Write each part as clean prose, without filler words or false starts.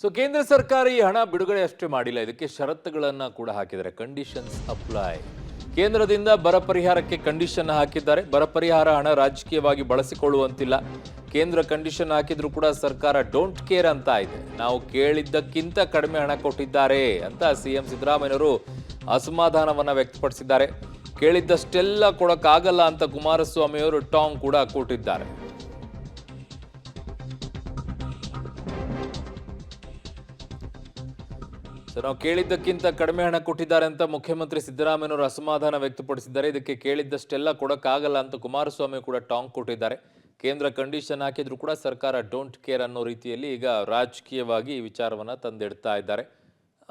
ಕೇಂದ್ರ ಸರ್ಕಾರ ಈ ಹಣ ಬಿಡುಗಡೆ ಅಷ್ಟೇ ಮಾಡಿಲ್ಲ, ಇದಕ್ಕೆ ಷರತ್ತುಗಳನ್ನು ಕೂಡ ಹಾಕಿದ್ದಾರೆ. Conditions apply. ಕೇಂದ್ರದಿಂದ ಬರ ಪರಿಹಾರಕ್ಕೆ ಕಂಡೀಷನ್ ಹಾಕಿದ್ದಾರೆ. ಬರ ಪರಿಹಾರ ಹಣ ರಾಜಕೀಯವಾಗಿ ಬಳಸಿಕೊಳ್ಳುವಂತಿಲ್ಲ. ಕೇಂದ್ರ ಕಂಡೀಷನ್ ಹಾಕಿದ್ರು ಕೂಡ ಸರ್ಕಾರ ಡೋಂಟ್ ಕೇರ್ ಅಂತ ಇದೆ. ನಾವು ಕೇಳಿದ್ದಕ್ಕಿಂತ ಕಡಿಮೆ ಹಣ ಕೊಟ್ಟಿದ್ದಾರೆ ಅಂತ ಸಿಎಂ ಸಿದ್ದರಾಮಯ್ಯನವರು ಅಸಮಾಧಾನವನ್ನ ವ್ಯಕ್ತಪಡಿಸಿದ್ದಾರೆ. ಕೇಳಿದ್ದಷ್ಟೆಲ್ಲ ಕೊಡಕ್ಕಾಗಲ್ಲ ಅಂತ ಕುಮಾರಸ್ವಾಮಿ ಅವರು ಟಾಂಗ್ ಕೂಡ ಕೊಟ್ಟಿದ್ದಾರೆ. ನಾವು ಕೇಳಿದ್ದಕ್ಕಿಂತ ಕಡಿಮೆ ಹಣ ಕೊಟ್ಟಿದ್ದಾರೆ ಅಂತ ಮುಖ್ಯಮಂತ್ರಿ ಸಿದ್ದರಾಮಯ್ಯನವರು ಅಸಮಾಧಾನ ವ್ಯಕ್ತಪಡಿಸಿದ್ದಾರೆ. ಇದಕ್ಕೆ ಕೇಳಿದ್ದಷ್ಟೆಲ್ಲ ಕೊಡಕ್ಕಾಗಲ್ಲ ಅಂತ ಕುಮಾರಸ್ವಾಮಿ ಕೂಡ ಟಾಂಗ್ ಕೊಟ್ಟಿದ್ದಾರೆ. ಕೇಂದ್ರ ಕಂಡೀಷನ್ ಹಾಕಿದ್ರು ಕೂಡ ಸರ್ಕಾರ ಡೋಂಟ್ ಕೇರ್ ಅನ್ನೋ ರೀತಿಯಲ್ಲಿ ಈಗ ರಾಜಕೀಯವಾಗಿ ಈ ವಿಚಾರವನ್ನು ತಂದಿಡ್ತಾ ಇದ್ದಾರೆ.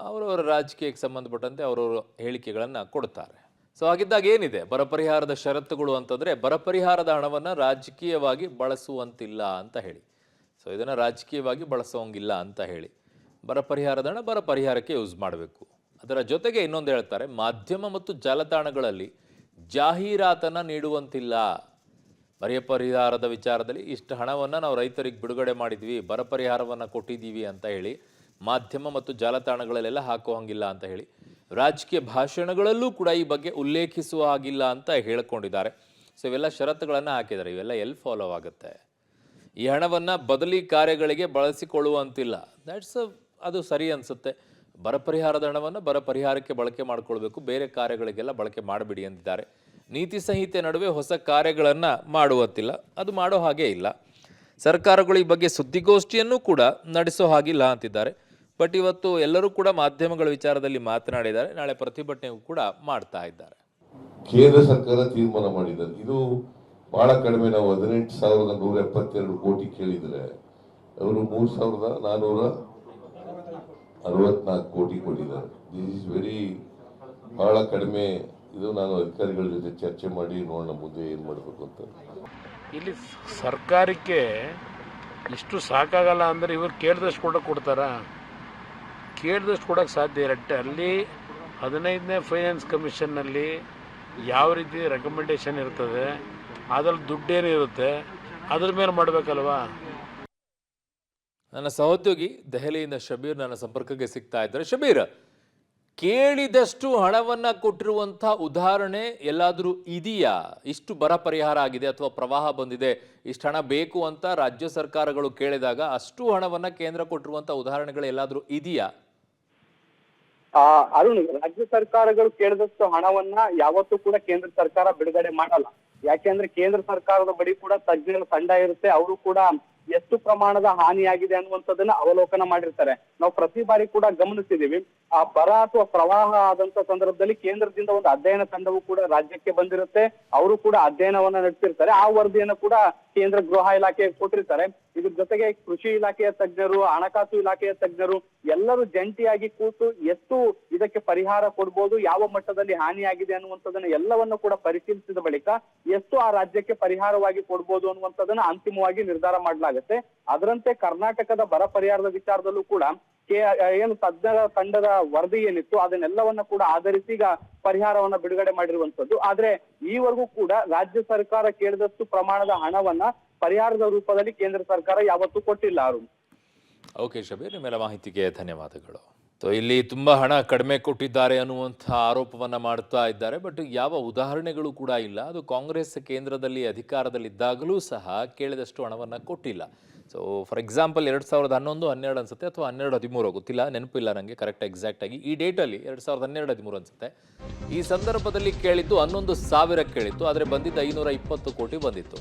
ಅವರವರ ರಾಜಕೀಯಕ್ಕೆ ಸಂಬಂಧಪಟ್ಟಂತೆ ಅವರವರು ಹೇಳಿಕೆಗಳನ್ನು ಕೊಡ್ತಾರೆ. ಹಾಗಿದ್ದಾಗ ಏನಿದೆ ಬರ ಪರಿಹಾರದ ಷರತ್ತುಗಳು ಅಂತಂದ್ರೆ, ಬರ ಪರಿಹಾರದ ಹಣವನ್ನು ರಾಜಕೀಯವಾಗಿ ಬಳಸುವಂತಿಲ್ಲ ಅಂತ ಹೇಳಿ. ಇದನ್ನು ರಾಜಕೀಯವಾಗಿ ಬಳಸೋಂಗಿಲ್ಲ ಅಂತ ಹೇಳಿ. ಬರ ಪರಿಹಾರದ ಹಣ ಬರ ಪರಿಹಾರಕ್ಕೆ ಯೂಸ್ ಮಾಡಬೇಕು. ಅದರ ಜೊತೆಗೆ ಇನ್ನೊಂದು ಹೇಳ್ತಾರೆ, ಮಾಧ್ಯಮ ಮತ್ತು ಜಾಲತಾಣಗಳಲ್ಲಿ ಜಾಹೀರಾತನ್ನು ನೀಡುವಂತಿಲ್ಲ. ಬರ ಪರಿಹಾರದ ವಿಚಾರದಲ್ಲಿ ಇಷ್ಟು ಹಣವನ್ನು ನಾವು ರೈತರಿಗೆ ಬಿಡುಗಡೆ ಮಾಡಿದ್ವಿ, ಬರ ಪರಿಹಾರವನ್ನು ಕೊಟ್ಟಿದ್ದೀವಿ ಅಂತ ಹೇಳಿ ಮಾಧ್ಯಮ ಮತ್ತು ಜಾಲತಾಣಗಳಲ್ಲೆಲ್ಲ ಹಾಕೋ ಹಂಗಿಲ್ಲ ಅಂತ ಹೇಳಿ, ರಾಜಕೀಯ ಭಾಷಣಗಳಲ್ಲೂ ಕೂಡ ಈ ಬಗ್ಗೆ ಉಲ್ಲೇಖಿಸುವ ಹಾಗಿಲ್ಲ ಅಂತ ಹೇಳಿಕೊಂಡಿದ್ದಾರೆ. ಇವೆಲ್ಲ ಷರತ್ತುಗಳನ್ನು ಹಾಕಿದ್ದಾರೆ. ಇವೆಲ್ಲ ಎಲ್ಲಿ ಫಾಲೋ ಆಗುತ್ತೆ? ಈ ಹಣವನ್ನು ಬದಲಿ ಕಾರ್ಯಗಳಿಗೆ ಬಳಸಿಕೊಳ್ಳುವಂತಿಲ್ಲ. ಅದು ಸರಿ ಅನಿಸುತ್ತೆ. ಬರ ಪರಿಹಾರದ ಹಣವನ್ನು ಬರ ಪರಿಹಾರಕ್ಕೆ ಬಳಕೆ ಮಾಡಿಕೊಳ್ಬೇಕು, ಬೇರೆ ಕಾರ್ಯಗಳಿಗೆಲ್ಲ ಬಳಕೆ ಮಾಡಿಬಿಡಿ ಅಂತಿದ್ದಾರೆ. ನೀತಿ ಸಂಹಿತೆ ನಡುವೆ ಹೊಸ ಕಾರ್ಯಗಳನ್ನು ಮಾಡುವಂತಿಲ್ಲ, ಅದು ಮಾಡೋ ಹಾಗೆ ಇಲ್ಲ. ಸರ್ಕಾರಗಳು ಈ ಬಗ್ಗೆ ಸುದ್ದಿಗೋಷ್ಠಿಯನ್ನು ಕೂಡ ನಡೆಸೋ ಹಾಗಿಲ್ಲ ಅಂತಿದ್ದಾರೆ. ಬಟ್ ಇವತ್ತು ಎಲ್ಲರೂ ಕೂಡ ಮಾಧ್ಯಮಗಳ ವಿಚಾರದಲ್ಲಿ ಮಾತನಾಡಿದ್ದಾರೆ. ನಾಳೆ ಪ್ರತಿಭಟನೆಗೂ ಕೂಡ ಮಾಡ್ತಾ ಇದ್ದಾರೆ. ಕೇಂದ್ರ ಸರ್ಕಾರ ತೀರ್ಮಾನ ಮಾಡಿದ್ದಾರೆ. ಇದು ಬಹಳ ಕಡಿಮೆ. ನಾವು 18,172 ಕೋಟಿ ಕೇಳಿದರೆ ಅವರು 3,464 ಕೋಟಿ ಕೊಟ್ಟಿದ್ದಾರೆ. ದಿಸ್ ಇಸ್ ವೆರಿ ಬಹಳ ಕಡಿಮೆ. ಇದು ನಾನು ಅಧಿಕಾರಿಗಳ ಜೊತೆ ಚರ್ಚೆ ಮಾಡಿ ನೋಡೋಣ ಮುಂದೆ ಏನು ಮಾಡಬೇಕು ಅಂತ. ಇಲ್ಲಿ ಸರ್ಕಾರಕ್ಕೆ ಇಷ್ಟು ಸಾಕಾಗಲ್ಲ ಅಂದರೆ ಇವರು ಕೇಳಿದಷ್ಟು ಕೊಡ್ತಾರ? ಕೇಳಿದಷ್ಟು ಕೊಡೋಕ್ಕೆ ಸಾಧ್ಯ ಇರತ್ತೆ. ಅಲ್ಲಿ 15ನೇ ಫೈನಾನ್ಸ್ ಕಮಿಷನ್ನಲ್ಲಿ ಯಾವ ರೀತಿ ರೆಕಮೆಂಡೇಶನ್ ಇರ್ತದೆ, ಅದ್ರಲ್ಲಿ ದುಡ್ಡೇನಿರುತ್ತೆ, ಅದ್ರ ಮೇಲೆ ಮಾಡಬೇಕಲ್ವಾ? ನನ್ನ ಸಹೋದ್ಯೋಗಿ ದೆಹಲಿಯಿಂದ ಶಬೀರ್ ನನ್ನ ಸಂಪರ್ಕಕ್ಕೆ ಸಿಗ್ತಾ ಇದ್ದಾರೆ. ಶಬೀರ್, ಕೇಳಿದಷ್ಟು ಹಣವನ್ನ ಕೊಟ್ಟಿರುವಂಥ ಉದಾಹರಣೆ ಎಲ್ಲಾದರೂ ಇದೆಯಾ? ಇಷ್ಟು ಬರ ಪರಿಹಾರ ಆಗಿದೆ ಅಥವಾ ಪ್ರವಾಹ ಬಂದಿದೆ, ಇಷ್ಟು ಹಣ ಬೇಕು ಅಂತ ರಾಜ್ಯ ಸರ್ಕಾರಗಳು ಕೇಳಿದಾಗ ಅಷ್ಟು ಹಣವನ್ನ ಕೇಂದ್ರ ಕೊಟ್ಟಿರುವಂಥ ಉದಾಹರಣೆಗಳು ಎಲ್ಲಾದರೂ ಇದೆಯಾ? ಅರುಣ್, ರಾಜ್ಯ ಸರ್ಕಾರಗಳು ಕೇಳಿದಷ್ಟು ಹಣವನ್ನ ಯಾವತ್ತೂ ಕೂಡ ಕೇಂದ್ರ ಸರ್ಕಾರ ಬಿಡುಗಡೆ ಮಾಡಲ್ಲ. ಯಾಕೆಂದ್ರೆ ಕೇಂದ್ರ ಸರ್ಕಾರದ ಬಳಿ ಕೂಡ ತಜ್ಞರ ತಂಡ ಇರುತ್ತೆ. ಅವರು ಕೂಡ ಎಷ್ಟು ಪ್ರಮಾಣದ ಹಾನಿಯಾಗಿದೆ ಅನ್ನುವಂಥದ್ದನ್ನ ಅವಲೋಕನ ಮಾಡಿರ್ತಾರೆ. ನಾವು ಪ್ರತಿ ಬಾರಿ ಕೂಡ ಗಮನಿಸಿದೀವಿ, ಆ ಬರ ಅಥವಾ ಪ್ರವಾಹ ಆದಂತ ಸಂದರ್ಭದಲ್ಲಿ ಕೇಂದ್ರದಿಂದ ಒಂದು ಅಧ್ಯಯನ ತಂಡವು ಕೂಡ ರಾಜ್ಯಕ್ಕೆ ಬಂದಿರುತ್ತೆ. ಅವರು ಕೂಡ ಅಧ್ಯಯನವನ್ನ ನಡೆಸಿರ್ತಾರೆ. ಆ ವರದಿಯನ್ನು ಕೂಡ ಕೇಂದ್ರ ಗೃಹ ಇಲಾಖೆಗೆ ಕೊಟ್ಟಿರ್ತಾರೆ. ಇದ್ರ ಜೊತೆಗೆ ಕೃಷಿ ಇಲಾಖೆಯ ತಜ್ಞರು, ಹಣಕಾಸು ಇಲಾಖೆಯ ತಜ್ಞರು ಎಲ್ಲರೂ ಜಂಟಿಯಾಗಿ ಕೂತು ಎಷ್ಟು ಇದಕ್ಕೆ ಪರಿಹಾರ ಕೊಡ್ಬೋದು, ಯಾವ ಮಟ್ಟದಲ್ಲಿ ಹಾನಿಯಾಗಿದೆ ಅನ್ನುವಂಥದ್ದನ್ನ ಎಲ್ಲವನ್ನ ಕೂಡ ಪರಿಶೀಲಿಸಿದ ಬಳಿಕ ಎಷ್ಟು ಆ ರಾಜ್ಯಕ್ಕೆ ಪರಿಹಾರವಾಗಿ ಕೊಡ್ಬೋದು ಅನ್ನುವಂಥದ್ದನ್ನ ಅಂತಿಮವಾಗಿ ನಿರ್ಧಾರ ಮಾಡಲಾಗುತ್ತೆ. ಅದರಂತೆ ಕರ್ನಾಟಕದ ಬರ ಪರಿಹಾರದ ವಿಚಾರದಲ್ಲೂ ಕೂಡ ಏನು ತಜ್ಞರ ತಂಡದ ವರದಿ ಏನಿತ್ತು ಅದನ್ನೆಲ್ಲವನ್ನ ಕೂಡ ಆಧರಿಸಿ ಈಗ ಪರಿಹಾರವನ್ನ ಬಿಡುಗಡೆ ಮಾಡಿರುವಂತದ್ದು. ಆದ್ರೆ ಈವರೆಗೂ ಕೂಡ ರಾಜ್ಯ ಸರ್ಕಾರ ಕೇಳಿದಷ್ಟು ಪ್ರಮಾಣದ ಹಣವನ್ನ ಪರಿಹಾರದ ರೂಪದಲ್ಲಿ ಕೇಂದ್ರ ಸರ್ಕಾರ ಯಾವತ್ತೂ ಕೊಟ್ಟಿಲ್ಲ. ಅರುಣ್. ಓಕೆ ಶಬೀರ್, ನಿಮ್ಮೆಲ್ಲ ಮಾಹಿತಿಗೆ ಧನ್ಯವಾದಗಳು. ಇಲ್ಲಿ ತುಂಬಾ ಹಣ ಕಡಿಮೆ ಕೊಟ್ಟಿದ್ದಾರೆ ಅನ್ನುವಂಥ ಆರೋಪವನ್ನ ಮಾಡ್ತಾ ಇದ್ದಾರೆ. ಬಟ್ ಯಾವ ಉದಾಹರಣೆಗಳು ಕೂಡ ಇಲ್ಲ. ಅದು ಕಾಂಗ್ರೆಸ್ ಕೇಂದ್ರದಲ್ಲಿ ಅಧಿಕಾರದಲ್ಲಿದ್ದಾಗಲೂ ಸಹ ಕೇಳಿದಷ್ಟು ಹಣವನ್ನ ಕೊಟ್ಟಿಲ್ಲ. ಫಾರ್ ಎಕ್ಸಾಂಪಲ್ 2011, 12 ಅನ್ಸುತ್ತೆ, ಅಥವಾ 12, 13 ಗೊತ್ತಿಲ್ಲ, ನೆನಪಿಲ್ಲ ನನಗೆ ಕರೆಕ್ಟ್ ಎಕ್ಸಾಕ್ಟ್ ಆಗಿ. ಈ ಡೇಟಲ್ಲಿ 2012, 13 ಅನ್ಸುತ್ತೆ. ಈ ಸಂದರ್ಭದಲ್ಲಿ ಕೇಳಿದ್ದು 11,000 ಕೇಳಿತ್ತು, ಆದರೆ ಬಂದಿದ್ದು 520 ಕೋಟಿ ಬಂದಿತ್ತು.